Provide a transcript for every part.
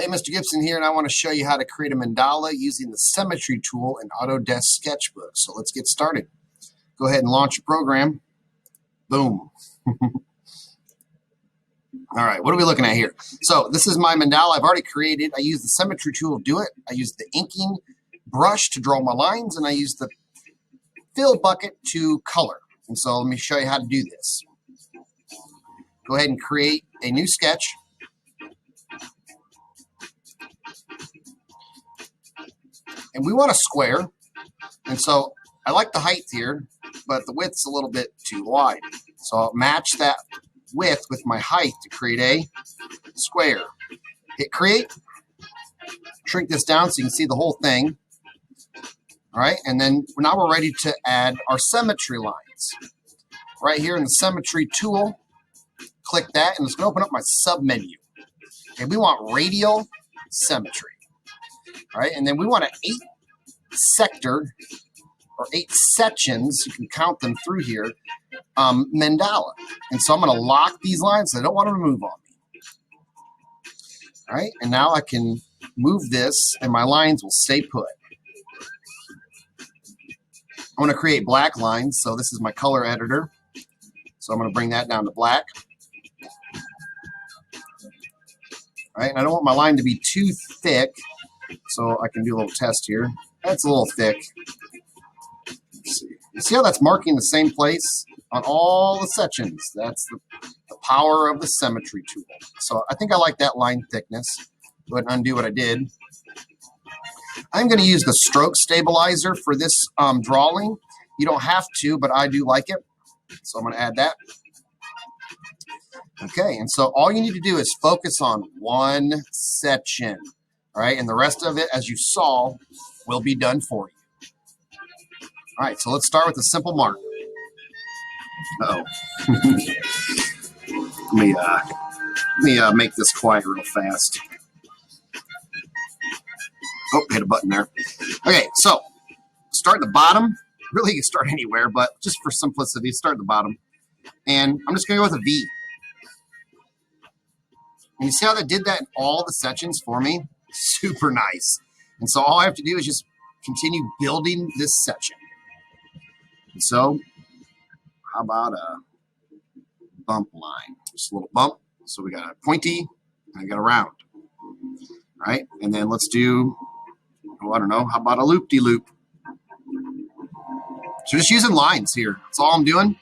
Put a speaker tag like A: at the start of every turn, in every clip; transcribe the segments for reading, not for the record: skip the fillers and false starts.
A: Mr. Gibson here, and I want to show you how to create a mandala using the Symmetry Tool in Autodesk Sketchbook. So let's get started. Go ahead and launch your program. Boom. All right, what are we looking at here? So this is my mandala I've already created. I use the Symmetry Tool to do it. I use the inking brush to draw my lines, and I use the fill bucket to color. And so let me show you how to do this. Go ahead and create a new sketch. And we want a square, and so I like the height here, but the width's a little bit too wide. So I'll match that width with my height to create a square. Hit create, shrink this down so you can see the whole thing. All right, and then now we're ready to add our symmetry lines. Right here in the Symmetry Tool, click that, and it's going to open up my sub-menu. Okay, we want radial symmetry. All right, and then we want an 8-sector or 8 sections, you can count them through here, mandala. And so I'm going to lock these lines so I don't want them to move on me. All right, and now I can move this and my lines will stay put. I'm going to create black lines, so this is my color editor. So I'm going to bring that down to black. All right, and I don't want my line to be too thick, so I can do a little test here. That's a little thick. Let's see. You see how that's marking the same place on all the sections? That's the power of the Symmetry Tool. So I think I like that line thickness. Go ahead and undo what I did. I'm going to use the stroke stabilizer for this drawing. You don't have to, but I do like it. So I'm going to add that. Okay, and so all you need to do is focus on one section. All right, and the rest of it, as you saw, will be done for you. All right, so let's start with a simple mark. Uh-oh. let me make this quiet real fast. Oh, hit a button there. Okay, so start at the bottom. Really, you can start anywhere, but just for simplicity, start at the bottom. And I'm just going to go with a V. And you see how that did that in all the sections for me? Super nice. And so all I have to do is just continue building this section. And so how about a bump line? Just a little bump. So we got a pointy and I got a round. All right, and then let's do, oh, I don't know, how about a loop-de-loop? So just using lines here. That's all I'm doing.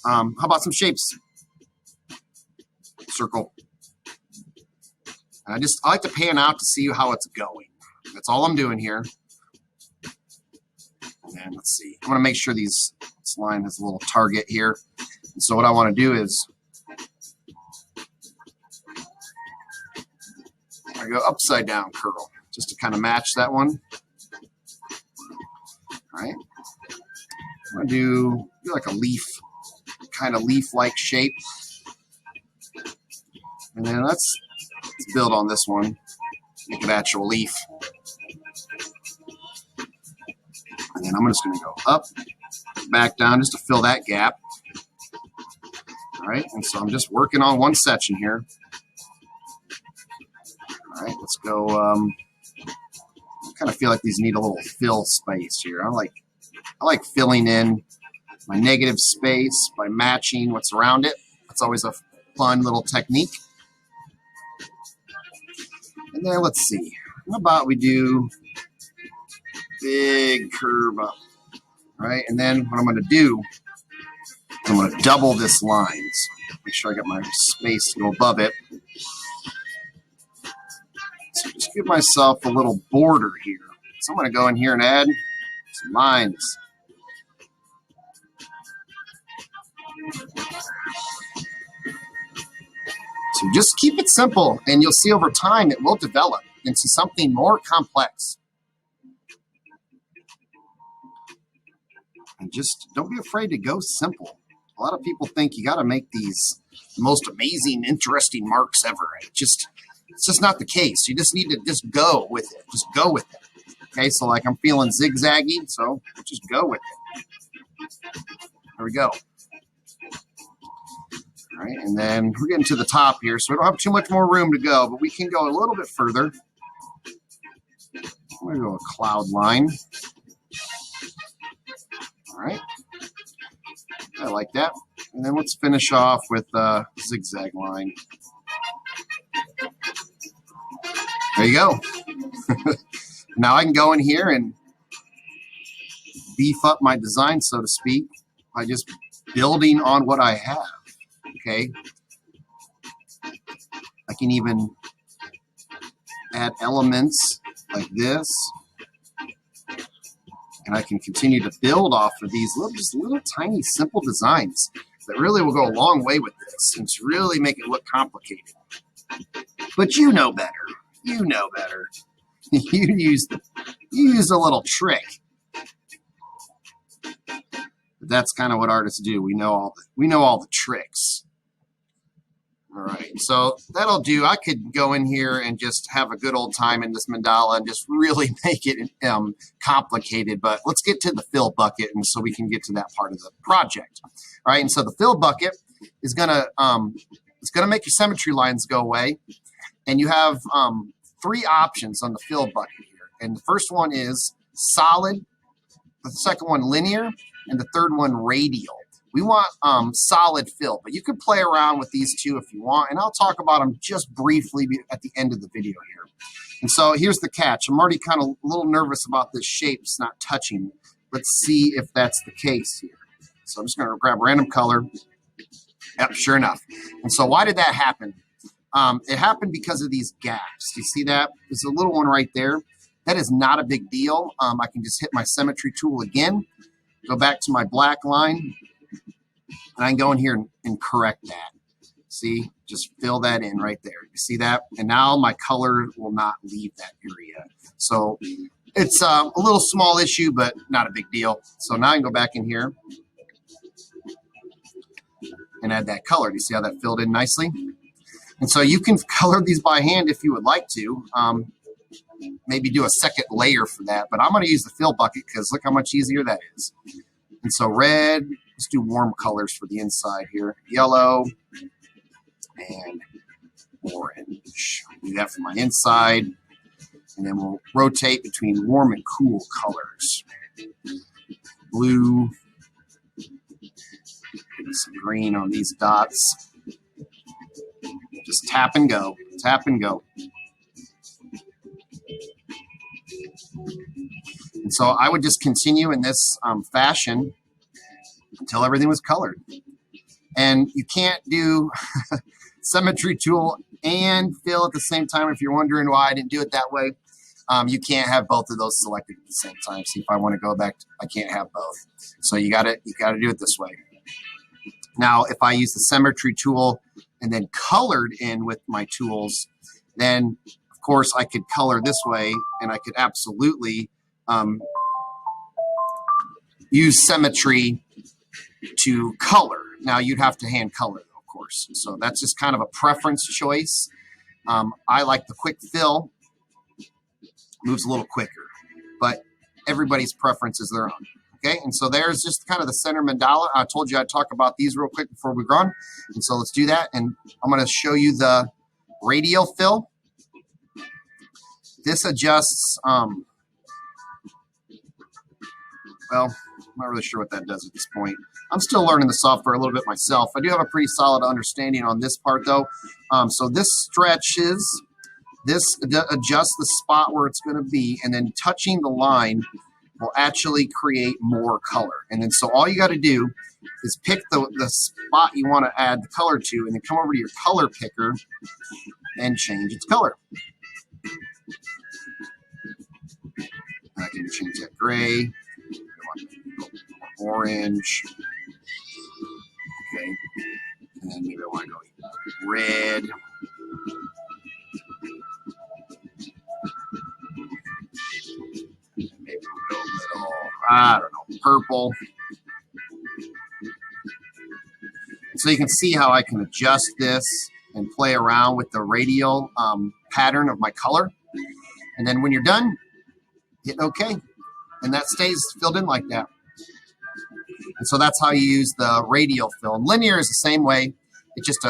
A: How about some shapes? Circle. And I like to pan out to see how it's going. That's all I'm doing here. And let's see. I want to make sure this line has a little target here. And so what I want to do is I go upside down curl just to kind of match that one. All right. I'm going to do like a leaf, kind of leaf-like shape. And then let's build on this one, make an actual leaf. And then I'm just going to go up, back down just to fill that gap. All right, and so I'm just working on one section here. All right, let's go. I kind of feel like these need a little fill space here. I like filling in my negative space by matching what's around it. That's always a fun little technique. And then let's see, how about we do big curve up, right? And then what I'm going to do, I'm going to double this line. So make sure I got my space to go above it. So just give myself a little border here. So I'm going to go in here and add some lines. So just keep it simple, and you'll see over time it will develop into something more complex. And just don't be afraid to go simple. A lot of people think you got to make these most amazing, interesting marks ever. It's just not the case. You just need to just go with it. Just go with it. Okay, so like I'm feeling zigzaggy, so just go with it. There we go. All right, and then we're getting to the top here, so we don't have too much more room to go, but we can go a little bit further. I'm going to go a cloud line. All right. I like that. And then let's finish off with a zigzag line. There you go. Now I can go in here and beef up my design, so to speak, by just building on what I have. Okay. I can even add elements like this. And I can continue to build off of these little tiny simple designs that really will go a long way with this and to really make it look complicated. But you know better. You know better. You use a little trick. But that's kind of what artists do. We know all the tricks. All right, so that'll do. I could go in here and just have a good old time in this mandala and just really make it complicated, but let's get to the fill bucket and so we can get to that part of the project. All right, and so the fill bucket is gonna make your symmetry lines go away, and you have 3 options on the fill bucket here. And the first one is solid, the second one linear, and the third one radial. We want solid fill, but you can play around with these 2 if you want, and I'll talk about them just briefly at the end of the video here. And so here's the catch. I'm already kind of a little nervous about this shape. It's not touching. Let's see if that's the case here. So I'm just going to grab a random color. Yep, sure enough. And so why did that happen? It happened because of these gaps. Do you see that? There's a little one right there. That is not a big deal. I can just hit my Symmetry Tool again, go back to my black line, and I can go in here and correct that. See, just fill that in right there. You see that? And now my color will not leave that area. So it's a little small issue, but not a big deal. So now I can go back in here and add that color. Do you see how that filled in nicely? And so you can color these by hand if you would like to. Maybe do a second layer for that, but I'm going to use the fill bucket because look how much easier that is. And so red, let's do warm colors for the inside here. Yellow and orange. Do that for my inside. And then we'll rotate between warm and cool colors. Blue. Maybe some green on these dots. Just tap and go. Tap and go. And so I would just continue in this fashion until everything was colored. And you can't do Symmetry Tool and fill at the same time. If you're wondering why I didn't do it that way, you can't have both of those selected at the same time. See, if I want to go back, I can't have both. So you gotta do it this way. Now, if I use the Symmetry Tool and then colored in with my tools, then of course I could color this way, and I could absolutely use symmetry to color. Now you'd have to hand color, of course. So that's just kind of a preference choice. I like the quick fill. Moves a little quicker, but everybody's preference is their own. Okay, and so there's just kind of the center mandala. I told you I'd talk about these real quick before we go on. And so let's do that. And I'm going to show you the radial fill. This adjusts, well, I'm not really sure what that does at this point. I'm still learning the software a little bit myself. I do have a pretty solid understanding on this part though. So this stretches, this adjusts the spot where it's going to be, and then touching the line will actually create more color. And then so all you got to do is pick the spot you want to add the color to, and then come over to your color picker and change its color. I can change that gray, orange, okay, and then maybe I want to go red. Maybe we'll go a little, I don't know, purple. So you can see how I can adjust this and play around with the radial pattern of my color. And then when you're done, hit OK. And that stays filled in like that. And so that's how you use the radial fill. And linear is the same way. It just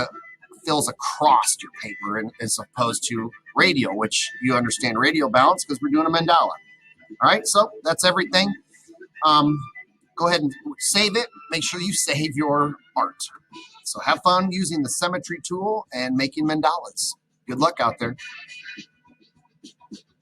A: fills across your paper as opposed to radial, which you understand radial balance because we're doing a mandala. All right, so that's everything. Go ahead and save it. Make sure you save your art. So have fun using the Symmetry tool and making mandalas. Good luck out there.